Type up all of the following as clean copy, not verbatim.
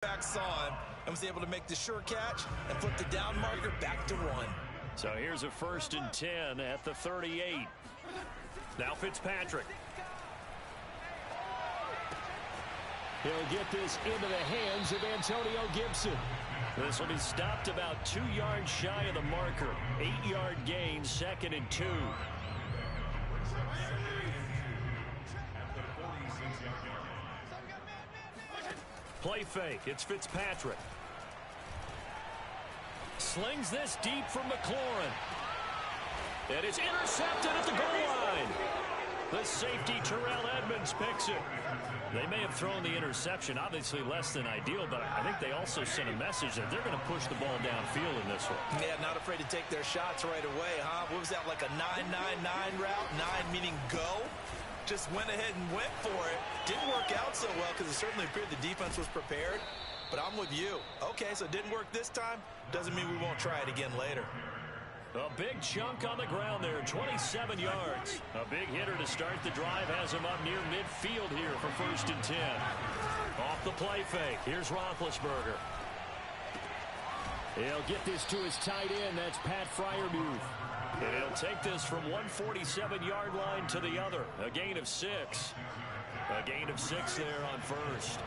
Back saw him and was able to make the sure catch and flip the down marker back to 1. So here's a 1st and 10 at the 38. Now Fitzpatrick. He'll get this into the hands of Antonio Gibson. This will be stopped about 2 yards shy of the marker. 8-yard gain, 2nd and 2. Play fake. It's Fitzpatrick. Slings this deep from McLaurin. And it's intercepted at the goal line. The safety, Terrell Edmonds, picks it. They may have thrown the interception, obviously less than ideal, but I think they also sent a message that they're going to push the ball downfield in this one. Yeah, not afraid to take their shots right away, huh? What was that, like a 9-9-9 route? 9 meaning go? Just went ahead and went for it. Didn't work out so well because it certainly appeared the defense was prepared. But I'm with you. Okay, so it didn't work this time. Doesn't mean we won't try it again later. A big chunk on the ground there, 27 yards. A big hitter to start the drive has him up near midfield here for 1st and 10. Off the play fake. Here's Roethlisberger. He'll get this to his tight end. That's Pat Freiermuth. And he'll take this from 147-yard line to the other. A gain of 6. A gain of 6 there on 1st.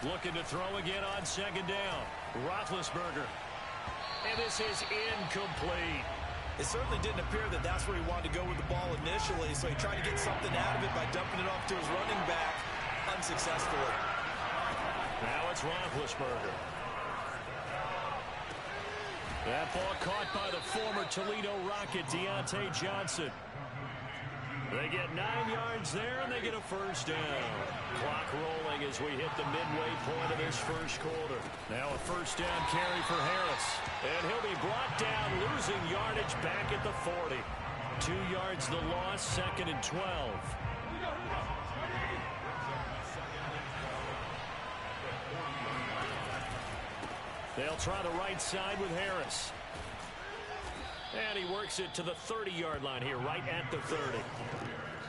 Looking to throw again on 2nd down. Roethlisberger. And this is incomplete. It certainly didn't appear that that's where he wanted to go with the ball initially, so he tried to get something out of it by dumping it off to his running back unsuccessfully. Now it's Roethlisberger. That ball caught by the former Toledo Rocket, Deontay Johnson. They get 9 yards there, and they get a 1st down. Clock rolling as we hit the midway point of this 1st quarter. Now a 1st down carry for Harris. And he'll be brought down, losing yardage back at the 40. 2 yards the loss, 2nd and 12. They'll try the right side with Harris. And he works it to the 30-yard line here, right at the 30.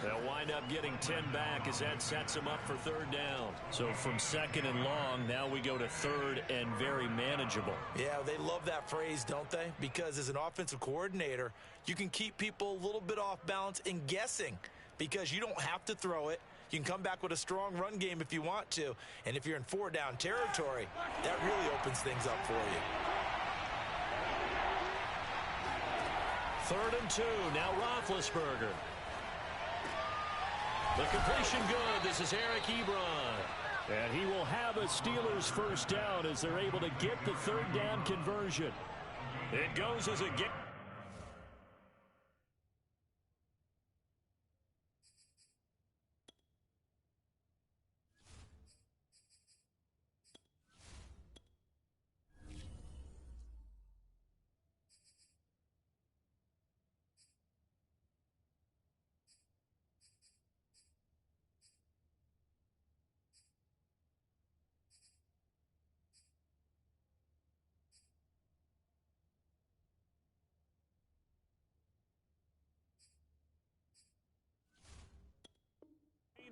They'll wind up getting 10 back as that sets him up for 3rd down. So from 2nd and long, now we go to 3rd and very manageable. Yeah, they love that phrase, don't they? Because as an offensive coordinator, you can keep people a little bit off balance and guessing because you don't have to throw it. You can come back with a strong run game if you want to. And if you're in 4-down territory, that really opens things up for you. 3rd and 2. Now Roethlisberger. The completion good. This is Eric Ebron. And he will have a Steelers 1st down as they're able to get the 3rd down conversion. It goes as a get.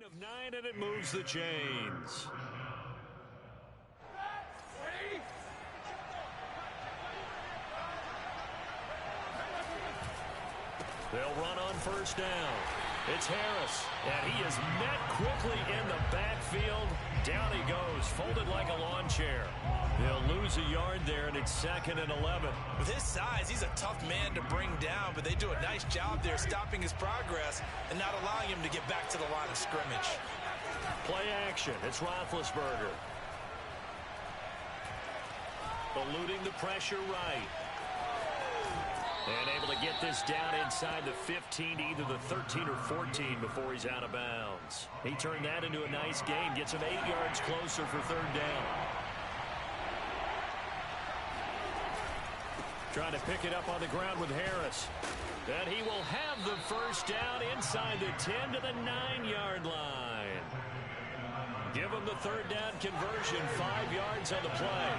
Of 9, and it moves the chains. They'll run on 1st down. It's Harris, and he is met quickly in the backfield. Down he goes, folded like a lawn chair. They'll lose a yard there, and it's 2nd and 11. With his size, he's a tough man to bring down, but they do a nice job there stopping his progress and not allowing him to get back to the line of scrimmage. Play action. It's Roethlisberger. Eluding the pressure right. And able to get this down inside the 15, either the 13 or 14 before he's out of bounds. He turned that into a nice gain, gets him 8 yards closer for 3rd down. Trying to pick it up on the ground with Harris. And he will have the 1st down inside the 10 to the 9-yard line. Give him the 3rd down conversion, 5 yards on the play.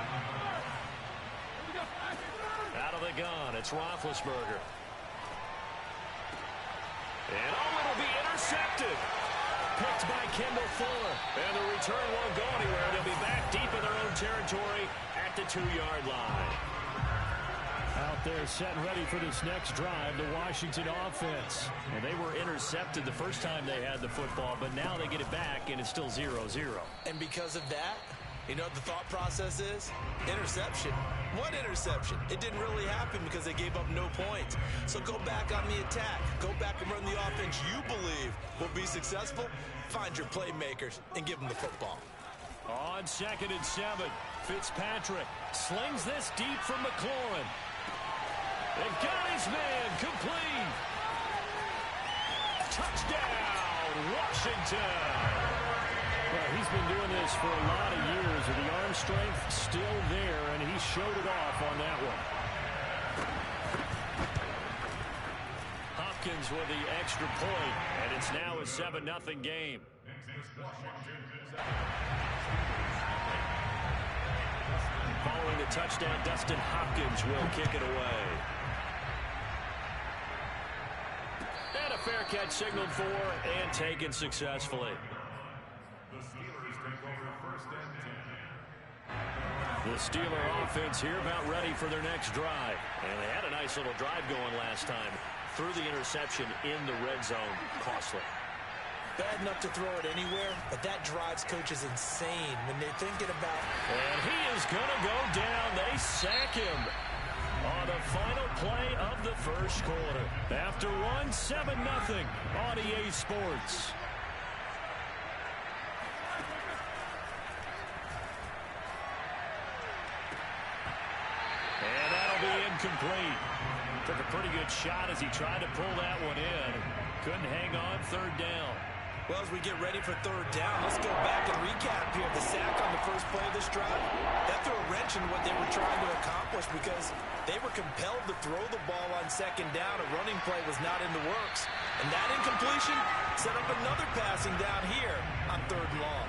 Out of the gun, it's Roethlisberger. And it'll be intercepted. Picked by Kendall Fuller. And the return won't go anywhere. They'll be back deep in their own territory at the 2-yard line. Out there set and ready for this next drive, the Washington offense. And they were intercepted the first time they had the football, but now they get it back, and it's still 0-0. And because of that, you know what the thought process is? Interception. What interception? It didn't really happen because they gave up no points. So go back on the attack. Go back and run the offense you believe will be successful. Find your playmakers and give them the football. On 2nd and 7, Fitzpatrick slings this deep from McLaurin. And got his man complete. Touchdown, Washington. Well, he's been doing this for a lot of years, and the arm strength still there, and he showed it off on that one. Hopkins with the extra point, and it's now a 7-0 game. Following the touchdown, Dustin Hopkins will kick it away. And a fair catch signaled for and taken successfully. The Steeler offense here about ready for their next drive. And they had a nice little drive going last time. Through the interception in the red zone. Costly. Bad enough to throw it anywhere, but that drives coaches insane when they're thinking about... And he is going to go down. They sack him on the final play of the first quarter. After one, 7-0 on EA Sports. And that'll be incomplete. Took a pretty good shot as he tried to pull that one in. Couldn't hang on 3rd down. Well, as we get ready for 3rd down, let's go back and recap here. The sack on the first play of this drive, that threw a wrench in what they were trying to accomplish because they were compelled to throw the ball on 2nd down. A running play was not in the works. And that incompletion set up another passing down here on 3rd and long.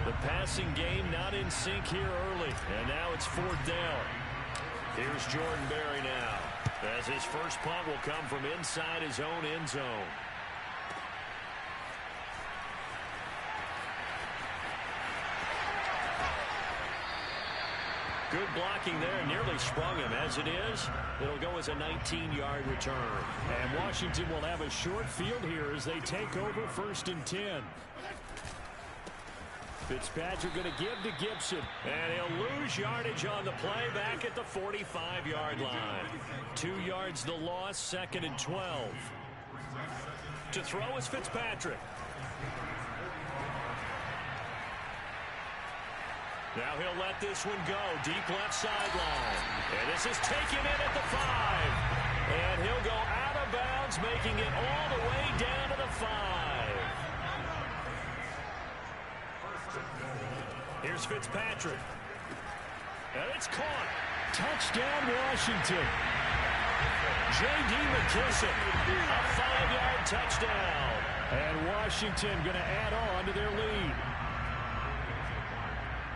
The passing game not in sync here early. And now it's 4th down. Here's Jordan Berry now, as his first punt will come from inside his own end zone. Good blocking there, nearly sprung him. As it is, it'll go as a 19-yard return. And Washington will have a short field here as they take over 1st and 10. Fitzpatrick going to give to Gibson. And he'll lose yardage on the play back at the 45-yard line. 2 yards the loss, 2nd and 12. To throw is Fitzpatrick. Now he'll let this one go. Deep left sideline. And this is taken in at the 5. And he'll go out of bounds, making it all the way down to the 5. Here's Fitzpatrick. And it's caught. Touchdown, Washington. J.D. McKissick. A 5-yard touchdown. And Washington going to add on to their lead.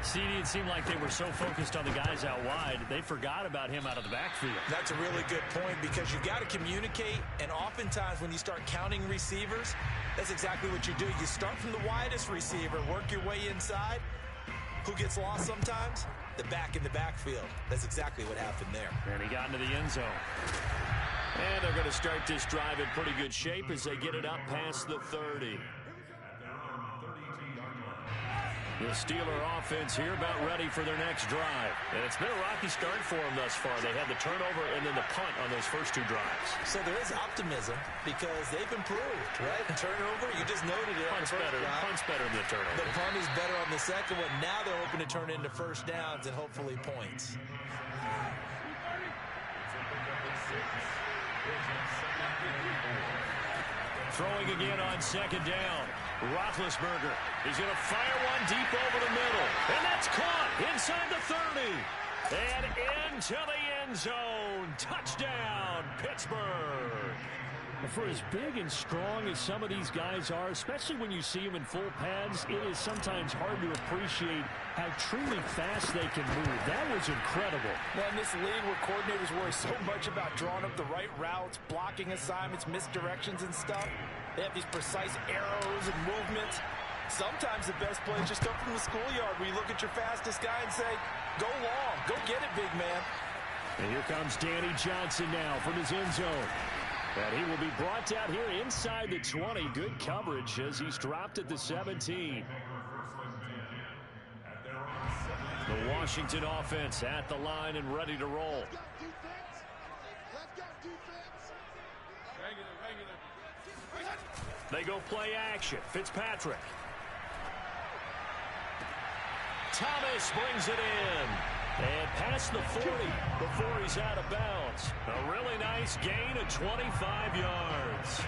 CD, it seemed like they were so focused on the guys out wide, they forgot about him out of the backfield. That's a really good point because you got to communicate, and oftentimes when you start counting receivers, that's exactly what you do. You start from the widest receiver, work your way inside. Who gets lost sometimes? The back in the backfield. That's exactly what happened there. And he got into the end zone. And they're going to start this drive in pretty good shape as they get it up past the 30. The Steeler offense here about ready for their next drive. And it's been a rocky start for them thus far. They had the turnover and then the punt on those first 2 drives. So there is optimism because they've improved, right? The turnover, you just noted it. Punt's better than the turnover. The punt is better on the second one. Now they're hoping to turn it into first downs and hopefully points. Throwing again on 2nd down. Roethlisberger. He's going to fire one deep over the middle. And that's caught inside the 30. And into the end zone. Touchdown, Pittsburgh. For as big and strong as some of these guys are, especially when you see them in full pads, it is sometimes hard to appreciate how truly fast they can move. That was incredible. Well, in this league where coordinators worry so much about drawing up the right routes, blocking assignments, misdirections and stuff, They have these precise arrows and movements. Sometimes the best plays just come from the schoolyard where you look at your fastest guy and say, go long, go get it, big man. And here comes Danny Johnson now from his end zone. And he will be brought down here inside the 20. Good coverage as he's dropped at the 17. The Washington offense at the line and ready to roll. They go play action. Fitzpatrick. Thomas brings it in. And past the 40 before he's out of bounds. A really nice gain of 25 yards.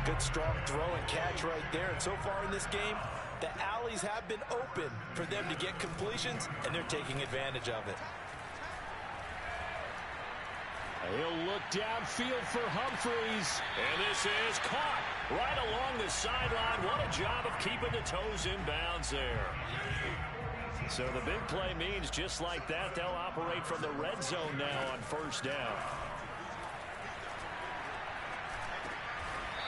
Good strong throw and catch right there. And so far in this game, the alleys have been open for them to get completions, and they're taking advantage of it. He'll look downfield for Humphreys. And this is caught right along the sideline. What a job of keeping the toes in bounds there. So the big play means just like that, they'll operate from the red zone now on first down.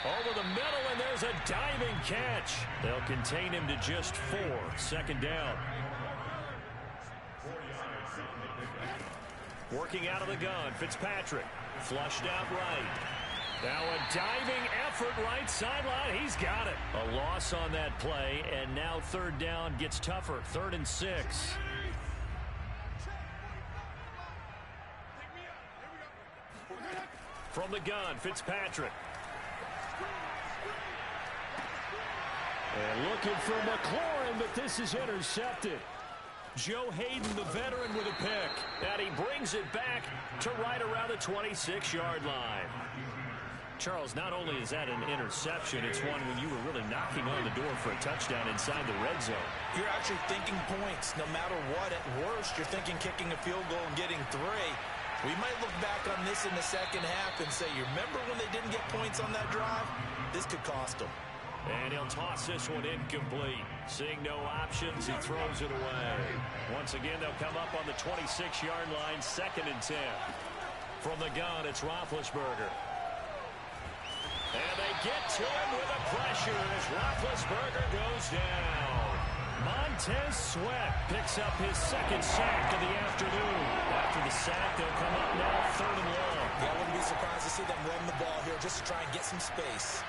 Over the middle, and there's a diving catch. They'll contain him to just 4. Second down. Working out of the gun, Fitzpatrick. Flushed out right. Now a diving effort right sideline. He's got it. A loss on that play, and now third down gets tougher. 3rd and 6. From the gun, Fitzpatrick. And looking for McLaurin, but this is intercepted. Joe Hayden, the veteran, with a pick. And he brings it back to right around the 26-yard line. Charles, not only is that an interception, it's one when you were really knocking on the door for a touchdown inside the red zone. You're actually thinking points no matter what. At worst, you're thinking kicking a field goal and getting 3. We might look back on this in the second half and say, you remember when they didn't get points on that drive? This could cost them. And he'll toss this one incomplete. Seeing no options, he throws it away. Once again, they'll come up on the 26-yard line, 2nd and 10. From the gun, it's Roethlisberger. And they get to him with a pressure as Roethlisberger goes down. Montez Sweat picks up his 2nd sack of the afternoon. After the sack, they'll come up now 3rd and long. Yeah, I wouldn't be surprised to see them run the ball here just to try and get some space.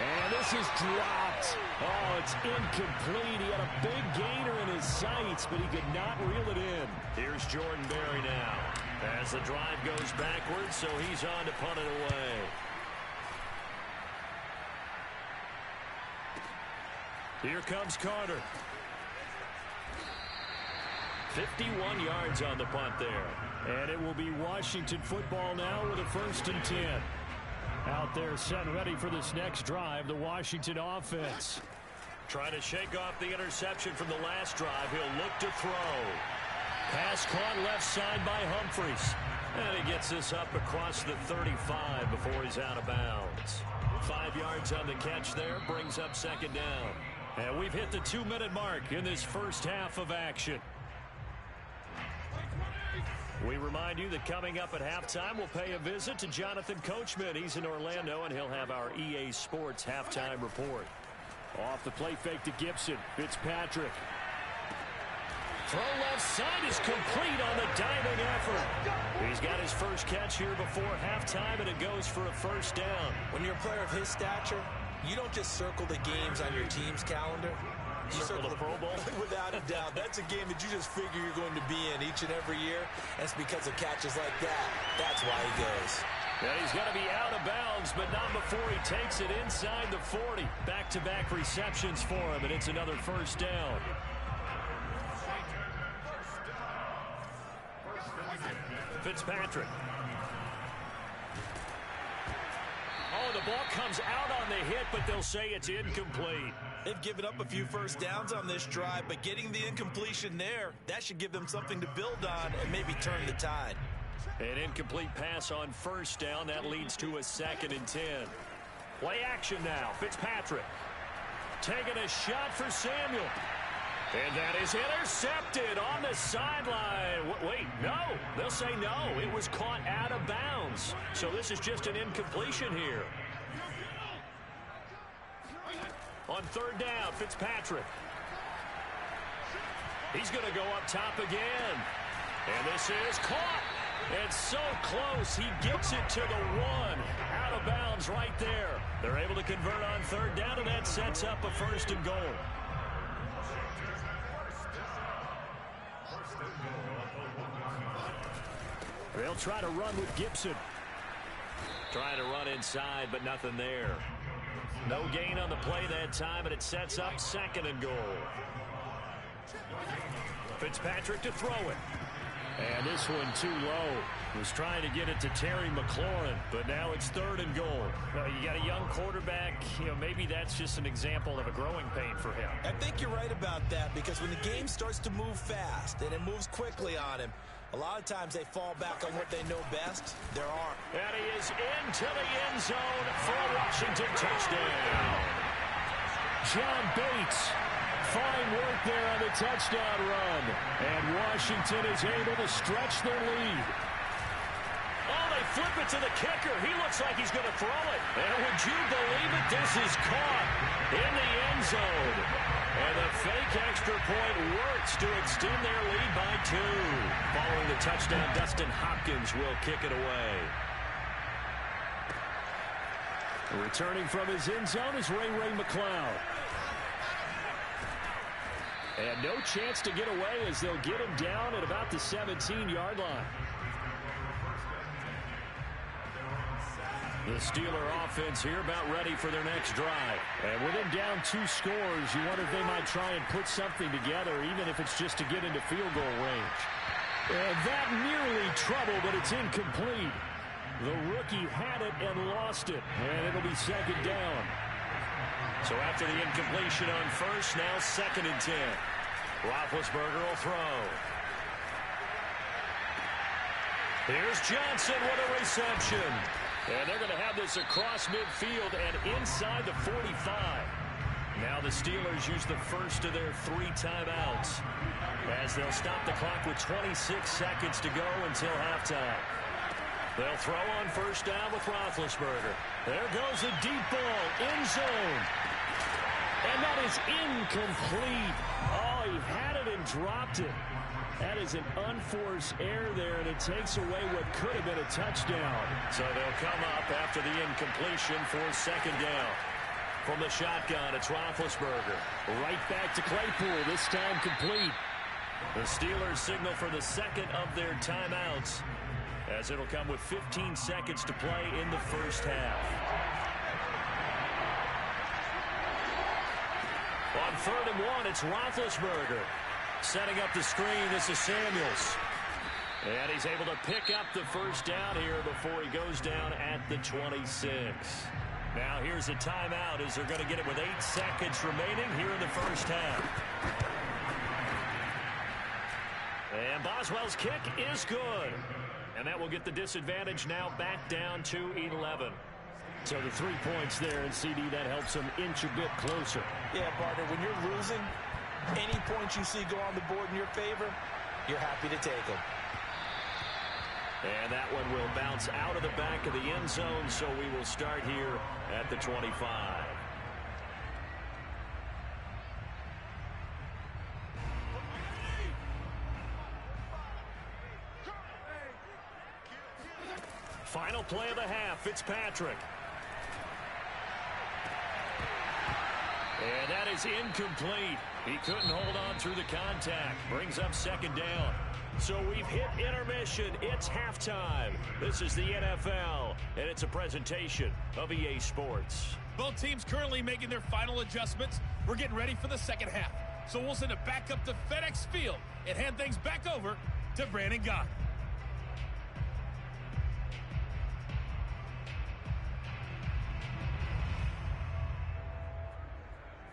And this is dropped. Oh, it's incomplete. He had a big gainer in his sights, but he could not reel it in. Here's Jordan Berry now. As the drive goes backwards, so he's on to punt it away. Here comes Carter. 51 yards on the punt there. And it will be Washington football now with a 1st and 10. Out there set and ready for this next drive, the Washington offense. Trying to shake off the interception from the last drive. He'll look to throw. Pass caught left side by Humphreys. And he gets this up across the 35 before he's out of bounds. 5 yards on the catch there, brings up 2nd down. And we've hit the 2-minute mark in this first half of action. We remind you that coming up at halftime, we'll pay a visit to Jonathan Coachman. He's in Orlando, and he'll have our EA Sports halftime report. Off the play fake to Gibson. Fitzpatrick. Throw left side is complete on the diving effort. He's got his first catch here before halftime, and it goes for a 1st down. When you're a player of his stature, you don't just circle the games on your team's calendar. You circle the Pro Bowl? Without a doubt. That's a game that you just figure you're going to be in each and every year. And it's because of catches like that. That's why he goes. Yeah, he's going to be out of bounds, but not before he takes it inside the 40. Back-to-back receptions for him, and it's another 1st down. Fitzpatrick. Oh, the ball comes out on the hit, but they'll say it's incomplete. They've given up a few 1st downs on this drive, but getting the incompletion there, that should give them something to build on and maybe turn the tide. An incomplete pass on 1st down. That leads to a 2nd and 10. Play action now. Fitzpatrick taking a shot for Samuel. And that is intercepted on the sideline. Wait, no. They'll say no. It was caught out of bounds. So this is just an incompletion here. On third down, Fitzpatrick. He's going to go up top again. And this is caught. And so close, he gets it to the 1. Out of bounds right there. They're able to convert on third down, and that sets up a 1st and goal. They'll try to run with Gibson. Trying to run inside, but nothing there. No gain on the play that time, and it sets up 2nd and goal. Fitzpatrick to throw it. And this one too low. Was trying to get it to Terry McLaurin, but now it's 3rd and goal. Well, you got a young quarterback. Maybe that's just an example of a growing pain for him. I think you're right about that, because when the game starts to move fast and it moves quickly on him, a lot of times they fall back on what they know best, their arm. And he is into the end zone for a Washington touchdown. John Bates. Fine work there on the touchdown run. And Washington is able to stretch their lead. Oh, they flip it to the kicker. He looks like he's going to throw it. And would you believe it? This is caught in the end zone. And the fake extra point works to extend their lead by 2. Following the touchdown, Dustin Hopkins will kick it away. Returning from his end zone is Ray McCloud. And no chance to get away as they'll get him down at about the 17-yard line. The Steeler offense here about ready for their next drive. And with him down 2 scores, you wonder if they might try and put something together, even if it's just to get into field goal range. And that nearly trouble, but it's incomplete. The rookie had it and lost it, and it'll be 2nd down. So after the incompletion on 1st, now 2nd and 10. Roethlisberger will throw. Here's Johnson with a reception. And they're going to have this across midfield and inside the 45. Now the Steelers use the first of their 3 timeouts, as they'll stop the clock with 26 seconds to go until halftime. They'll throw on 1st down with Roethlisberger. There goes a deep ball, end zone. And that is incomplete. Oh, he had it and dropped it. That is an unforced error there, and it takes away what could have been a touchdown. So they'll come up after the incompletion for 2nd down. From the shotgun, it's Roethlisberger. Right back to Claypool, this time complete. The Steelers signal for the 2nd of their timeouts, as it'll come with 15 seconds to play in the 1st half. On 3rd and 1, it's Roethlisberger. Setting up the screen, this is Samuels. And he's able to pick up the 1st down here before he goes down at the 26. Now here's a timeout as they're going to get it with 8 seconds remaining here in the 1st half. And Boswell's kick is good. And that will get the disadvantage now back down to 11. So the 3 points there, and CD, that helps them inch a bit closer. Yeah, partner, when you're losing, any points you see go on the board in your favor, you're happy to take them. And that one will bounce out of the back of the end zone, so we will start here at the 25. Final play of the half, Fitzpatrick. And that is incomplete. He couldn't hold on through the contact. Brings up 2nd down. So we've hit intermission. It's halftime. This is the NFL, and it's a presentation of EA Sports. Both teams currently making their final adjustments. We're getting ready for the 2nd half. So we'll send it back up to FedEx Field and hand things back over to Brandon Gott.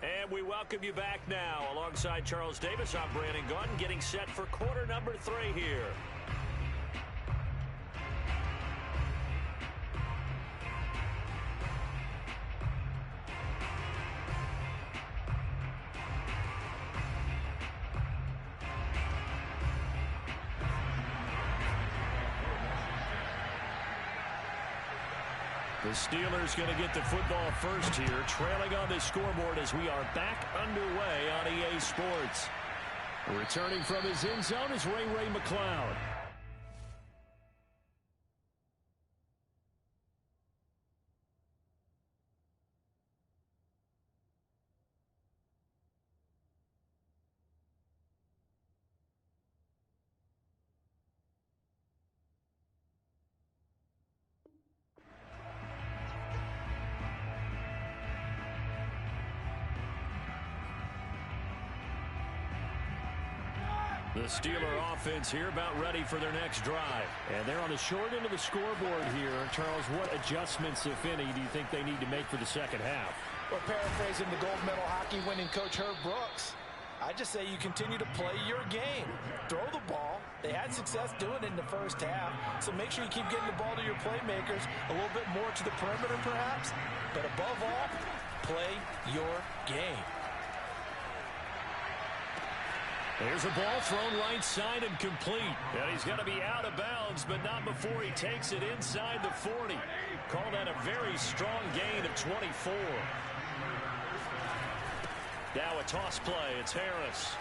And we welcome you back now. Alongside Charles Davis, I'm Brandon Gunn, getting set for quarter number 3 here. The Steelers going to get the football first here, trailing on the scoreboard as we are back underway on EA Sports. Returning from his end zone is Ray McCloud. The Steeler offense here about ready for their next drive. And they're on the short end of the scoreboard here. Charles, what adjustments, if any, do you think they need to make for the second half? Well, paraphrasing the gold medal hockey winning coach Herb Brooks, I just say you continue to play your game. Throw the ball. They had success doing it in the first half, so make sure you keep getting the ball to your playmakers, a little bit more to the perimeter perhaps, but above all, play your game. There's a ball thrown right side and complete. And he's going to be out of bounds, but not before he takes it inside the 40. Call that a very strong gain of 24. Now a toss play. It's Harris.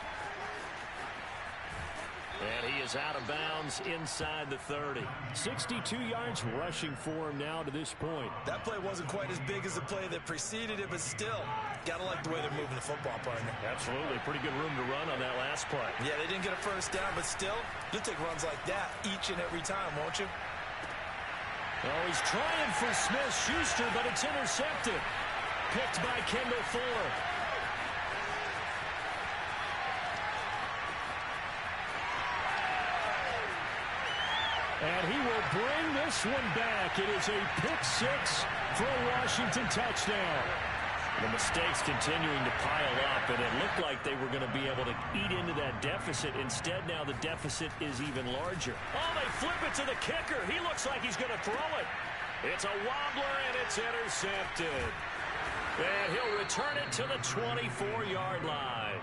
And he is out of bounds inside the 30. 62 yards rushing for him now to this point. That play wasn't quite as big as the play that preceded it, but still, got to like the way they're moving the football, partner. Absolutely. Pretty good room to run on that last play. Yeah, they didn't get a first down, but still, you'll take runs like that each and every time, won't you? Oh, he's trying for Smith-Schuster, but it's intercepted. Picked by Kendall Fuller. And he will bring this one back. It is a pick six for a Washington touchdown. The mistakes continuing to pile up, and it looked like they were going to be able to eat into that deficit. Instead, now the deficit is even larger. Oh, they flip it to the kicker. He looks like he's going to throw it. It's a wobbler, and it's intercepted. And he'll return it to the 24-yard line.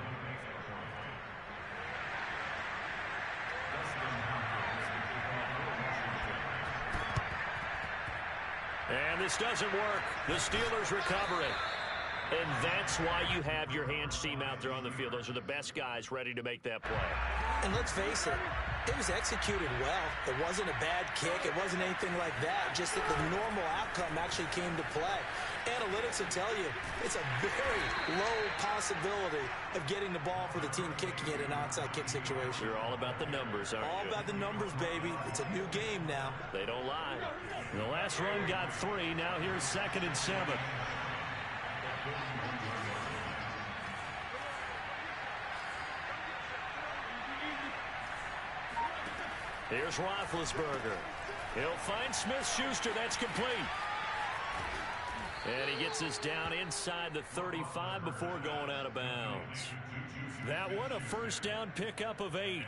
And this doesn't work. The Steelers recover it. And that's why you have your hands team out there on the field. Those are the best guys ready to make that play. And let's face it, it was executed well. It wasn't a bad kick. It wasn't anything like that. Just that the normal outcome actually came to play. Analytics will tell you it's a very low possibility of getting the ball for the team kicking it in an onside kick situation. You're all about the numbers, aren't you? All about the numbers, baby. It's a new game now. They don't lie. The last run got 3. Now here's 2nd and 7. Here's Roethlisberger. He'll find Smith-Schuster. That's complete. And he gets us down inside the 35 before going out of bounds. That one, a first down pickup of 8.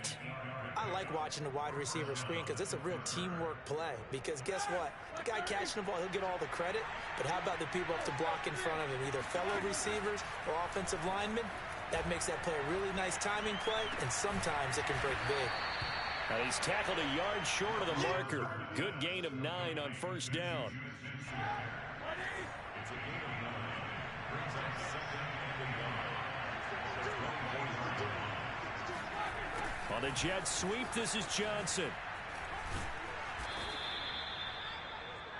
I like watching the wide receiver screen because it's a real teamwork play. Because guess what? The guy catching the ball, he'll get all the credit. But how about the people up to block in front of him? Either fellow receivers or offensive linemen. That makes that play a really nice timing play, and sometimes it can break big. And he's tackled a yard short of the marker. Good gain of 9 on first down. On the jet sweep, this is Johnson.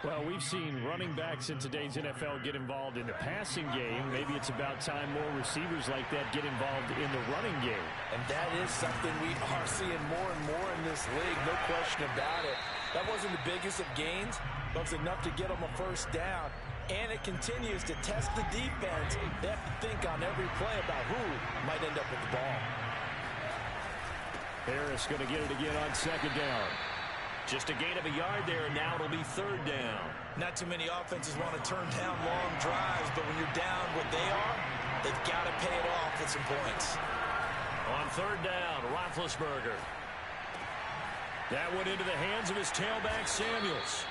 Well, we've seen running backs in today's NFL get involved in the passing game. Maybe it's about time more receivers like that get involved in the running game. And that is something we are seeing more and more in this league, no question about it. That wasn't the biggest of gains, but it was enough to get them a first down. And it continues to test the defense. They have to think on every play about who might end up with the ball. Harris going to get it again on 2nd down. Just a gain of a yard there, and now it'll be 3rd down. Not too many offenses want to turn down long drives, but when you're down what they are, they've got to pay it off with some points. On 3rd down, Roethlisberger. That went into the hands of his tailback, Samuels.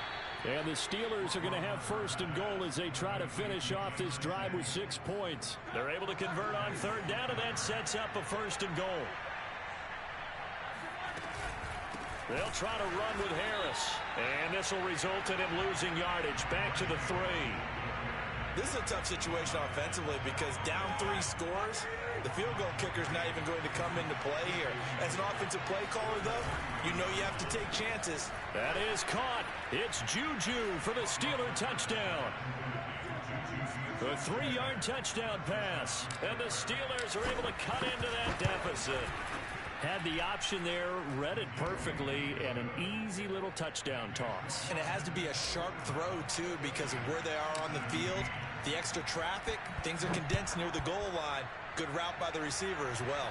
And the Steelers are going to have 1st and goal as they try to finish off this drive with 6 points. They're able to convert on 3rd down, and that sets up a 1st and goal. They'll try to run with Harris. And this will result in him losing yardage. Back to the 3. This is a tough situation offensively because down 3 scores, the field goal kicker's not even going to come into play here. As an offensive play caller, though, you know you have to take chances. That is caught. It's Juju for the Steeler touchdown. A 3-yard touchdown pass. And the Steelers are able to cut into that deficit. Had the option there, read it perfectly, and an easy little touchdown toss. And it has to be a sharp throw, too, because of where they are on the field. The extra traffic, things are condensed near the goal line. Good route by the receiver as well.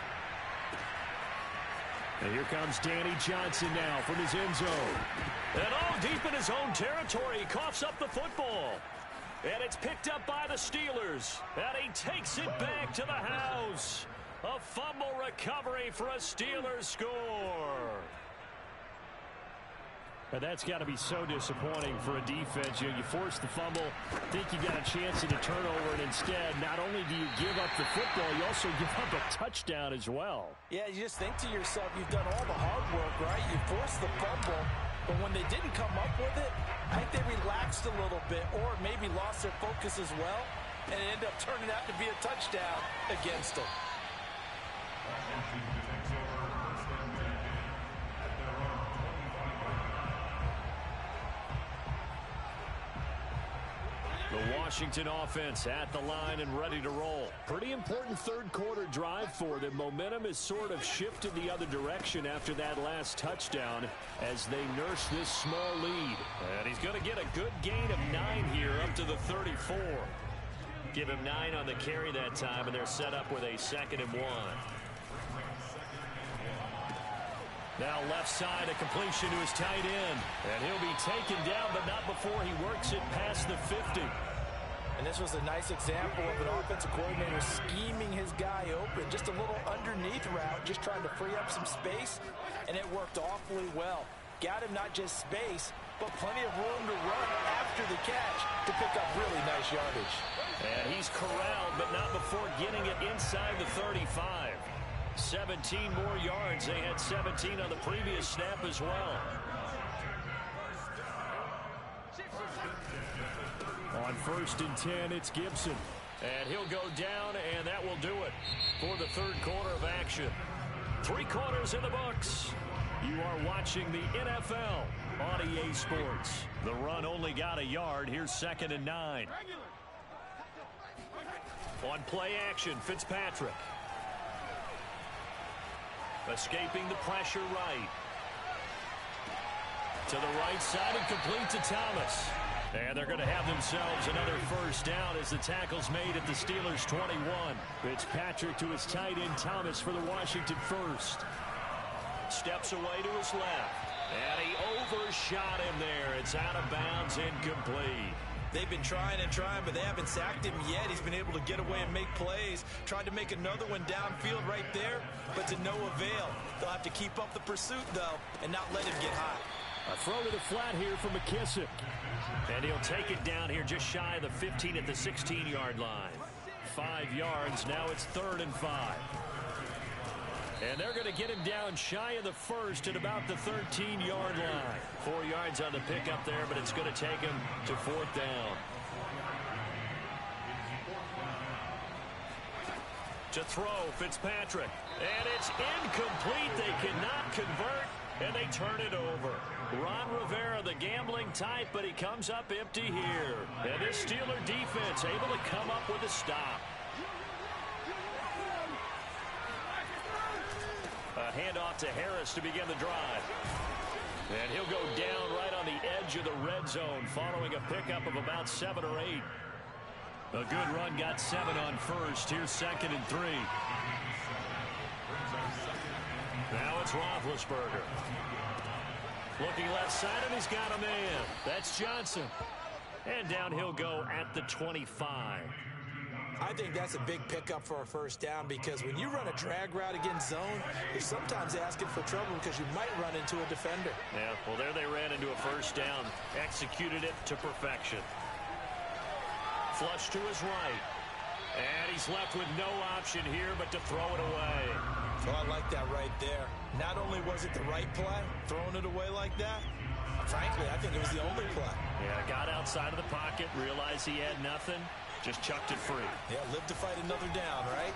And here comes Danny Johnson now from his end zone. And all deep in his own territory, he coughs up the football. And it's picked up by the Steelers. And he takes it back to the house. A fumble recovery for a Steelers score. And that's got to be so disappointing for a defense. You force the fumble, think you got a chance at a turnover, and instead, not only do you give up the football, you also give up a touchdown as well. Yeah, you just think to yourself, you've done all the hard work, right? You forced the fumble, but when they didn't come up with it, I think they relaxed a little bit or maybe lost their focus as well, and it ended up turning out to be a touchdown against them. The Washington offense at the line and ready to roll. Pretty important third quarter drive for them. Momentum has sort of shifted the other direction after that last touchdown as they nurse this small lead. And he's going to get a good gain of 9 here up to the 34. Give him 9 on the carry that time, and they're set up with a 2nd and 1. Now left side, a completion to his tight end. And he'll be taken down, but not before he works it past the 50. And this was a nice example of an offensive coordinator scheming his guy open. Just a little underneath route, just trying to free up some space, and it worked awfully well. Got him not just space, but plenty of room to run after the catch to pick up really nice yardage. And he's corralled, but not before getting it inside the 35. 17 more yards. They had 17 on the previous snap as well. On 1st and 10, it's Gibson. And he'll go down, and that will do it for the third quarter of action. 3 quarters in the books. You are watching the NFL on EA Sports. The run only got a yard. Here's 2nd and 9. On play action, Fitzpatrick. Escaping the pressure right. To the right side and complete to Thomas. And they're going to have themselves another first down as the tackle's made at the Steelers' 21. Fitzpatrick to his tight end Thomas for the Washington first. Steps away to his left. And he overshot him there. It's out of bounds, incomplete. They've been trying and trying, but they haven't sacked him yet. He's been able to get away and make plays. Tried to make another one downfield right there, but to no avail. They'll have to keep up the pursuit, though, and not let him get hot. A throw to the flat here for McKissick. And he'll take it down here just shy of the 15 at the 16-yard line. 5 yards. Now it's 3rd and 5. And they're going to get him down shy of the first at about the 13-yard line. 4 yards on the pickup there, but it's going to take him to 4th down. To throw, Fitzpatrick. And it's incomplete. They cannot convert, and they turn it over. Ron Rivera, the gambling type, but he comes up empty here. And this Steeler defense able to come up with a stop. A handoff to Harris to begin the drive. And he'll go down right on the edge of the red zone following a pickup of about 7 or 8. A good run, got 7 on first. Here's 2nd and 3. Now it's Roethlisberger. Looking left side, and he's got a man. That's Johnson. And down he'll go at the 25. I think that's a big pickup for a first down because when you run a drag route against zone, you're sometimes asking for trouble because you might run into a defender. Yeah, well, there they ran into a first down. Executed it to perfection. Flush to his right. And he's left with no option here but to throw it away. Oh, I like that right there. Not only was it the right play, throwing it away like that, frankly, I think it was the only play. Yeah, got outside of the pocket, realized he had nothing, just chucked it free. Yeah, live to fight another down, right?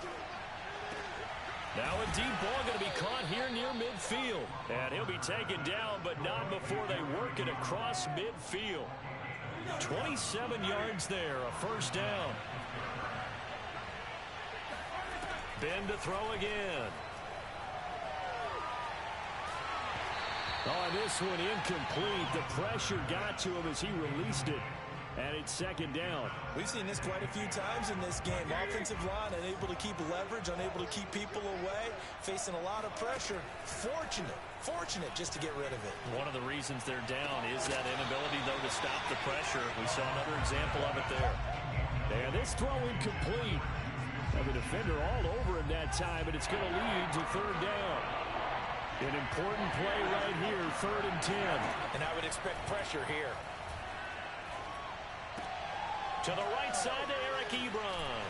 Now a deep ball going to be caught here near midfield. And he'll be taken down, but not before they work it across midfield. 27 yards there, a first down. Ben to throw again. Oh, this one incomplete. The pressure got to him as he released it. And it's second down. We've seen this quite a few times in this game. Offensive line unable to keep leverage, unable to keep people away, facing a lot of pressure. Fortunate just to get rid of it. One of the reasons they're down is that inability, though, to stop the pressure. We saw another example of it there. And this throw incomplete. Now the defender all over him that time, and it's going to lead to third down. An important play right here, 3rd and 10. And I would expect pressure here. To the right side to Eric Ebron.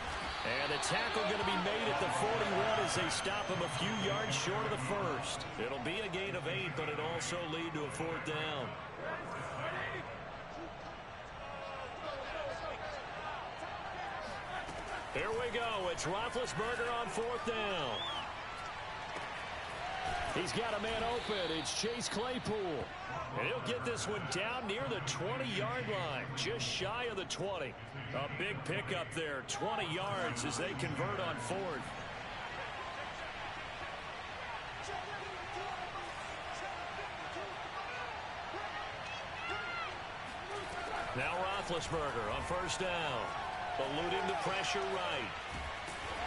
And the tackle going to be made at the 41 as they stop him a few yards short of the first. It'll be a gain of 8, but it'll also lead to a 4th down. Here we go. It's Roethlisberger on 4th down. He's got a man open. It's Chase Claypool. And he'll get this one down near the 20-yard line, just shy of the 20. A big pickup there, 20 yards as they convert on 4th. Now Roethlisberger on 1st down, eluding the pressure right.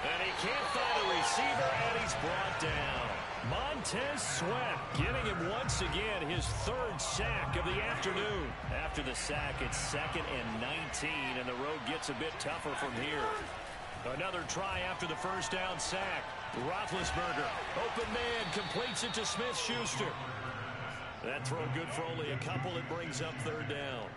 And he can't find a receiver, and he's brought down. Montez Sweat getting him once again his 3rd sack of the afternoon. After the sack, it's 2nd and 19, and the road gets a bit tougher from here. Another try after the 1st down sack. Roethlisberger, open man, completes it to Smith-Schuster. That throw good for only a couple. It brings up 3rd down.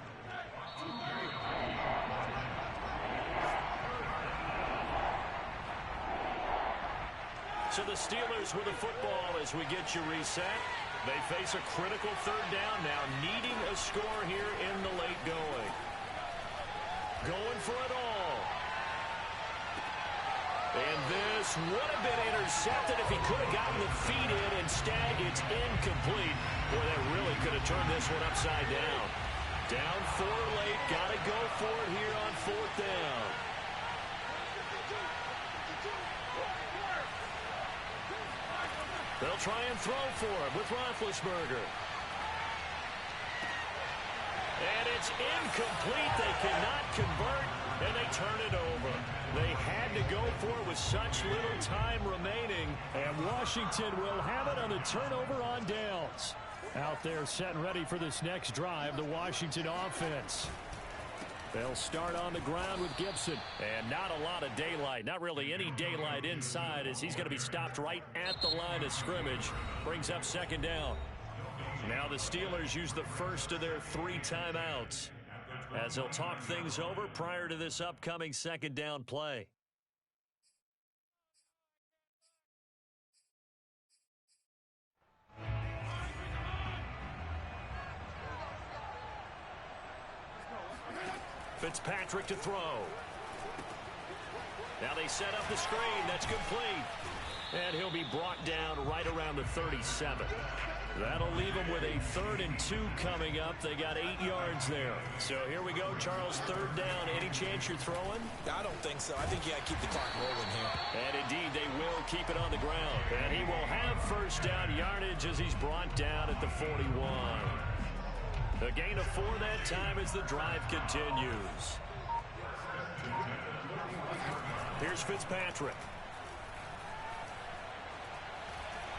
So the Steelers with the football as we get you reset. They face a critical 3rd down now, needing a score here in the late going. Going for it all. And this would have been intercepted if he could have gotten the feet in. Instead, it's incomplete. Boy, that really could have turned this one upside down. Down 4 late. Got to go for it here on 4th down. They'll try and throw for him with Roethlisberger. And it's incomplete. They cannot convert, and they turn it over. They had to go for it with such little time remaining. And Washington will have it on the turnover on downs. Out there set and ready for this next drive, the Washington offense. They'll start on the ground with Gibson. And not a lot of daylight. Not really any daylight inside as he's going to be stopped right at the line of scrimmage. Brings up 2nd down. Now the Steelers use the first of their 3 timeouts as they'll talk things over prior to this upcoming 2nd down play. Fitzpatrick to throw. Now they set up the screen. That's complete. And he'll be brought down right around the 37. That'll leave him with a 3rd and 2 coming up. They got 8 yards there. So here we go, Charles, 3rd down. Any chance you're throwing? I don't think so. I think you got to keep the clock rolling here. And indeed, they will keep it on the ground. And he will have 1st down yardage as he's brought down at the 41. A gain of 4 that time as the drive continues. Here's Fitzpatrick.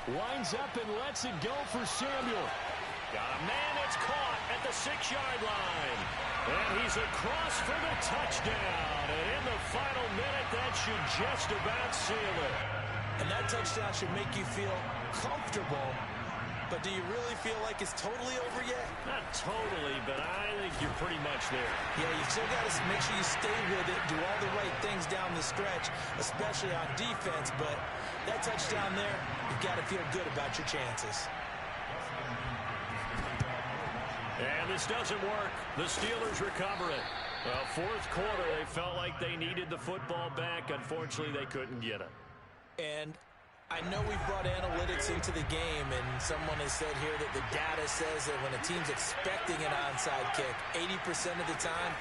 Winds up and lets it go for Samuel. Got a man that's caught at the 6-yard line. And he's across for the touchdown. And in the final minute, that should just about seal it. And that touchdown should make you feel comfortable. But do you really feel like it's totally over yet? Not totally, but I think you're pretty much there. Yeah, you still got to make sure you stay with it, do all the right things down the stretch, especially on defense. But that touchdown there, you've got to feel good about your chances. And this doesn't work. The Steelers recover it. Well, fourth quarter, they felt like they needed the football back. Unfortunately, they couldn't get it. And I know we brought analytics into the game, and someone has said here that the data says that when a team's expecting an onside kick, 80% of the time,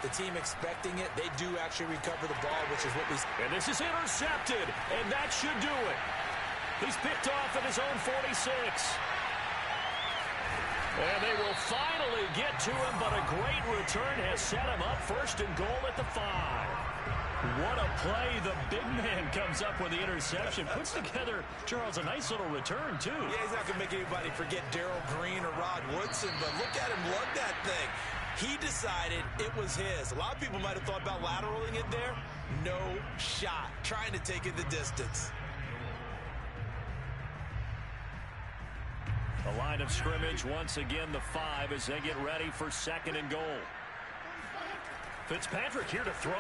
the team expecting it, they do actually recover the ball, which is what we... And this is intercepted, and that should do it. He's picked off at his own 46. And they will finally get to him, but a great return has set him up first and goal at the 5. What a play. The big man comes up with the interception. Puts together, Charles, a nice little return, too. Yeah, he's not going to make anybody forget Darrell Green or Rod Woodson, but look at him lug that thing. He decided it was his. A lot of people might have thought about lateraling it there. No shot. Trying to take it the distance. The line of scrimmage, once again, the 5 as they get ready for second and goal. Fitzpatrick here to throw.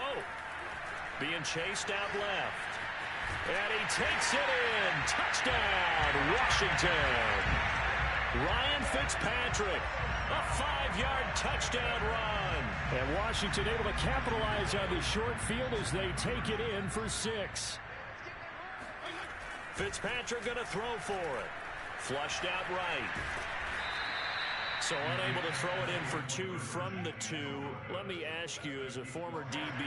Being chased out left. And he takes it in. Touchdown, Washington. Ryan Fitzpatrick, a 5-yard touchdown run. And Washington able to capitalize on the short field as they take it in for 6. Fitzpatrick going to throw for it. Flushed out right. So unable to throw it in for 2 from the 2. Let me ask you, as a former DB,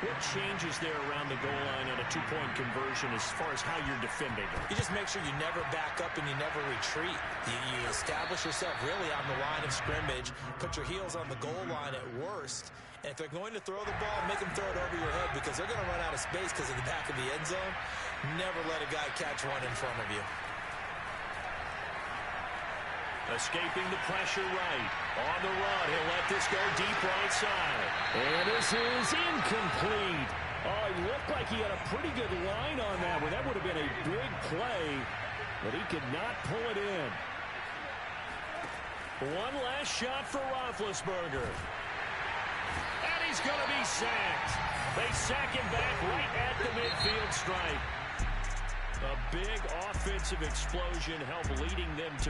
what changes there around the goal line on a 2-point conversion as far as how you're defending it? You just make sure you never back up and you never retreat. You establish yourself really on the line of scrimmage, put your heels on the goal line at worst, and if they're going to throw the ball, make them throw it over your head because they're going to run out of space because of the back of the end zone. Never let a guy catch one in front of you. Escaping the pressure right. On the run, he'll let this go deep right side. And this is incomplete. Oh, he looked like he had a pretty good line on that one. That would have been a big play, but he could not pull it in. One last shot for Roethlisberger. And he's going to be sacked. They sack him back right at the midfield stripe. A big offensive explosion helped leading them to